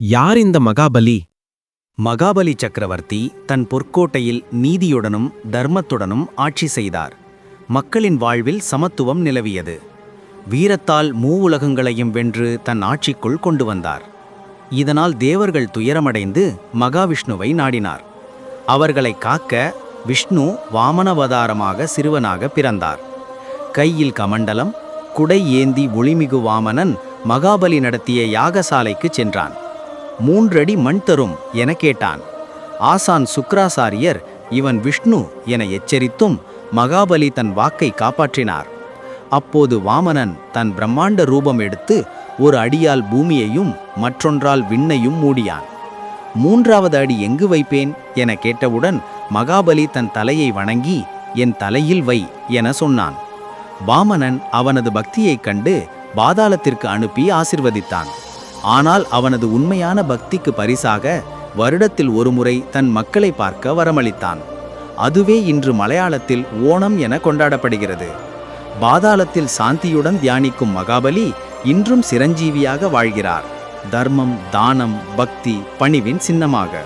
யார் இந்த மகாபலி? மகாபலி சக்கரவர்த்தி தன் பொற்கோட்டையில் நீதியுடனும் தர்மத்துடனும் ஆட்சி செய்தார். மக்களின் வாழ்வில் சமத்துவம் நிலவியது. வீரத்தால் மூவுலகங்களையும் வென்று தன் ஆட்சிக்குள் கொண்டு வந்தார். இதனால் தேவர்கள் துயரமடைந்து மகாவிஷ்ணுவை நாடினார். அவர்களை காக்க விஷ்ணு வாமனவதாரமாக சிறுவனாக பிறந்தார். கையில் கமண்டலம், குடை ஏந்தி ஒளிமிகு வாமனன் மகாபலி நடத்திய யாகசாலைக்கு சென்றான். 3 அடி மண் தரும் என கேட்டான். ஆசான் சுக்ராசாரியர் இவன் விஷ்ணு என எச்சரித்தும் மகாபலி தன் வாக்கை காப்பாற்றினார். அப்போது வாமனன் தன் பிரம்மாண்ட ரூபம் எடுத்து ஒரு அடியால் பூமியையும் மற்றொன்றால் விண்ணையும் மூடியான். 3வது அடி எங்கு வைப்பேன் என கேட்டவுடன் மகாபலி தன் தலையை வணங்கி என் தலையில் வை என சொன்னான். வாமனன் அவனது பக்தியைக் கண்டு பாதாளத்திற்கு அனுப்பி ஆசிர்வதித்தான். ஆனால் அவனது உண்மையான பக்திக்கு பரிசாக வருடத்தில் ஒருமுறை தன் மக்களை பார்க்க வரமளித்தான். அதுவே இன்று மலையாளத்தில் ஓணம் என கொண்டாடப்படுகிறது. பாதாளத்தில் சாந்தியுடன் தியானிக்கும் மகாபலி இன்றும் சிரஞ்சீவியாக வாழ்கிறார். தர்மம், தானம், பக்தி, பணிவின் சின்னமாக.